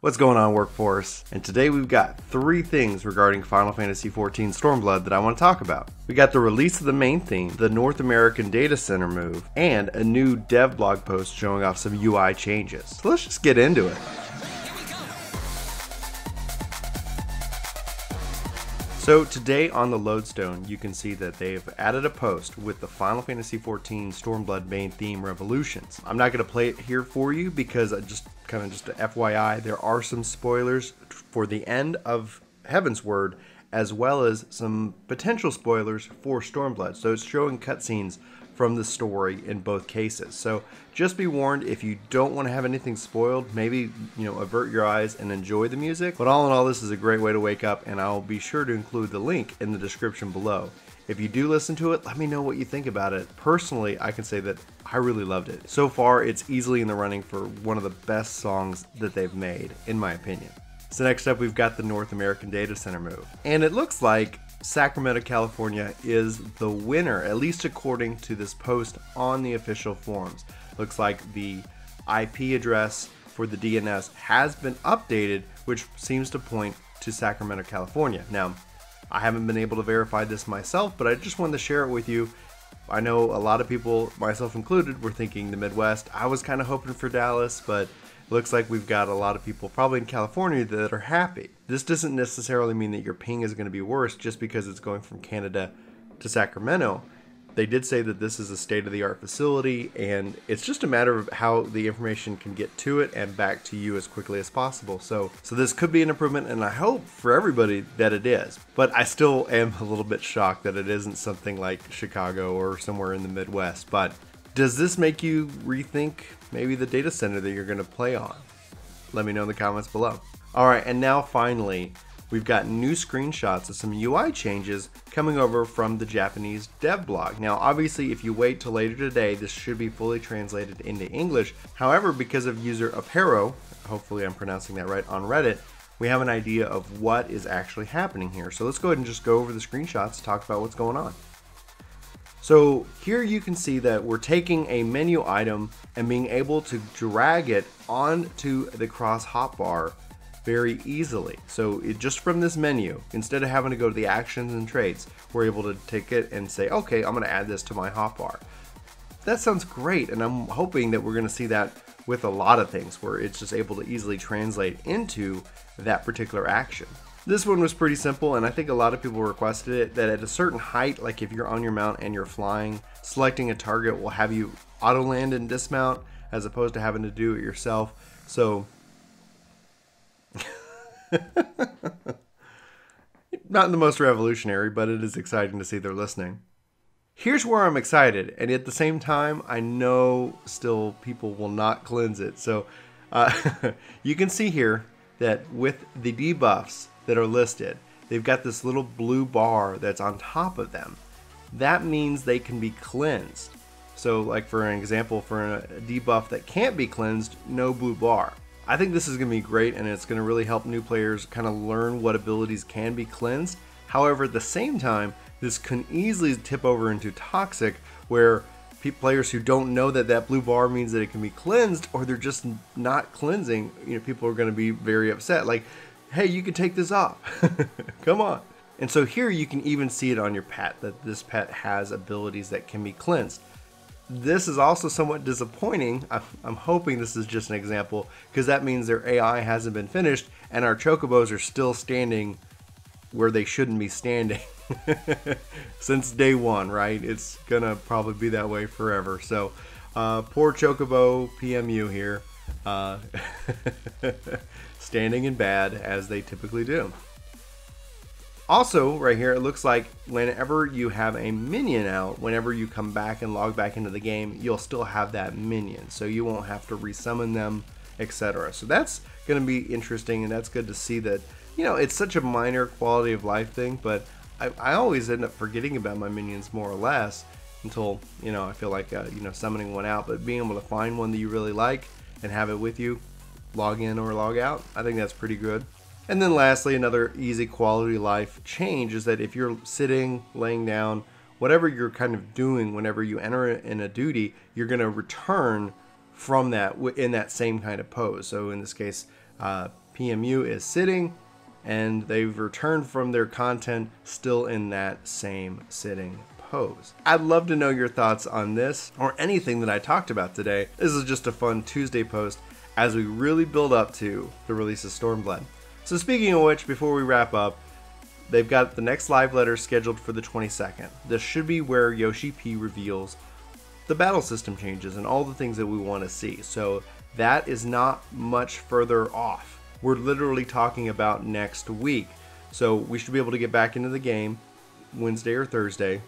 What's going on, workforce? And today we've got 3 things regarding Final Fantasy XIV Stormblood that I want to talk about. We got the release of the main theme, the North American data center move, and a new dev blog post showing off some UI changes. So let's just get into it. So today on the Lodestone, you can see that they've added a post with the Final Fantasy XIV Stormblood main theme Revolutions. I'm not going to play it here for you because just a FYI, there are some spoilers for the end of Heavensward, as well as some potential spoilers for Stormblood. So it's showing cutscenes from the story in both cases. So just be warned, if you don't want to have anything spoiled, maybe, avert your eyes and enjoy the music. But all in all, this is a great way to wake up, and I'll be sure to include the link in the description below. If you do listen to it, let me know what you think about it. Personally, I can say that I really loved it. So far, it's easily in the running for one of the best songs that they've made, in my opinion. So next up, we've got the North American data center move. And it looks like Sacramento, California is the winner, at least according to this post on the official forums. Looks like the IP address for the DNS has been updated, which seems to point to Sacramento, California. Now, I haven't been able to verify this myself, but I just wanted to share it with you. I know a lot of people, myself included, were thinking the Midwest. I was kind of hoping for Dallas, but looks like we've got a lot of people probably in California that are happy. This doesn't necessarily mean that your ping is going to be worse just because it's going from Canada to Sacramento. They did say that this is a state-of-the-art facility, and it's just a matter of how the information can get to it and back to you as quickly as possible. So this could be an improvement, and I hope for everybody that it is. But I still am a little bit shocked that it isn't something like Chicago or somewhere in the Midwest. But does this make you rethink maybe the data center that you're going to play on? Let me know in the comments below. Alright, and now finally, we've got new screenshots of some UI changes coming over from the Japanese dev blog. Now, obviously, if you wait till later today, this should be fully translated into English. However, because of user Apero, hopefully I'm pronouncing that right, on Reddit, we have an idea of what is actually happening here. So let's go ahead and just go over the screenshots, talk about what's going on. So here you can see that we're taking a menu item and being able to drag it onto the cross hotbar very easily. So just from this menu, instead of having to go to the actions and traits, we're able to take it and say, okay, I'm going to add this to my hotbar. That sounds great, and I'm hoping that we're going to see that with a lot of things where it's just able to easily translate into that particular action. This one was pretty simple, and I think a lot of people requested it, that at a certain height, like if you're on your mount and you're flying, selecting a target will have you auto land and dismount as opposed to having to do it yourself. So not the most revolutionary, but it is exciting to see they're listening. Here's where I'm excited, and at the same time, I know still people will not cleanse it. So you can see here that with the debuffs that are listed, they've got this little blue bar that's on top of them. That means they can be cleansed. So like for an example, for a debuff that can't be cleansed, no blue bar. I think this is going to be great, and it's going to really help new players kind of learn what abilities can be cleansed. However, at the same time, this can easily tip over into toxic, where players who don't know that that blue bar means that it can be cleansed, or they're just not cleansing, people are going to be very upset. Like, hey, you can take this off. Come on. And so here you can even see it on your pet, that this pet has abilities that can be cleansed. This is also somewhat disappointing. I'm hoping this is just an example, because that means their AI hasn't been finished and our chocobos are still standing where they shouldn't be standing since day one, right? It's gonna probably be that way forever. So poor chocobo PMU here, standing in bad as they typically do. Also, right here, it looks like whenever you have a minion out, whenever you come back and log back into the game, you'll still have that minion. So you won't have to resummon them, etc. So that's going to be interesting, and that's good to see that, it's such a minor quality of life thing, but I always end up forgetting about my minions more or less until, I feel like, summoning one out. But being able to find one that you really like and have it with you, log in or log out, I think that's pretty good. And then lastly, another easy quality of life change is that if you're sitting, laying down, whatever you're kind of doing whenever you enter in a duty, you're going to return from that in that same kind of pose. So in this case, PMU is sitting, and they've returned from their content still in that same sitting pose. I'd love to know your thoughts on this or anything that I talked about today. This is just a fun Tuesday post as we really build up to the release of Stormblood. So speaking of which, before we wrap up, they've got the next live letter scheduled for the 22nd. This should be where Yoshi P reveals the battle system changes and all the things that we want to see. So that is not much further off. We're literally talking about next week. So we should be able to get back into the game Wednesday or Thursday.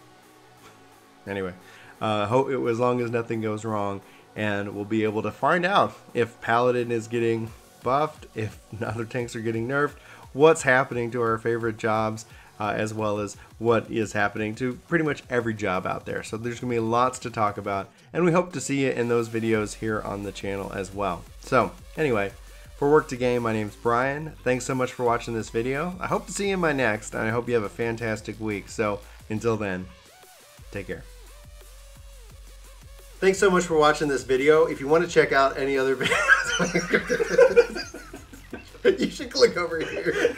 Anyway, hope it, as long as nothing goes wrong, and we'll be able to find out if Paladin is getting buffed, if other tanks are getting nerfed, what's happening to our favorite jobs, as well as what is happening to pretty much every job out there. So there's going to be lots to talk about, and we hope to see you in those videos here on the channel as well. So anyway, for Work to Game, my name's Brian. Thanks so much for watching this video. I hope to see you in my next, and I hope you have a fantastic week. So until then, take care. Thanks so much for watching this video. If you want to check out any other videos, you should click over here.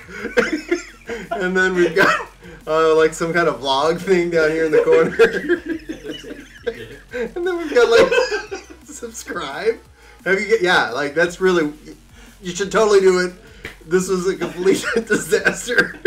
And then we've got like some kind of vlog thing down here in the corner. And then we've got like subscribe. Yeah, like that's really, you should totally do it. This was a complete disaster.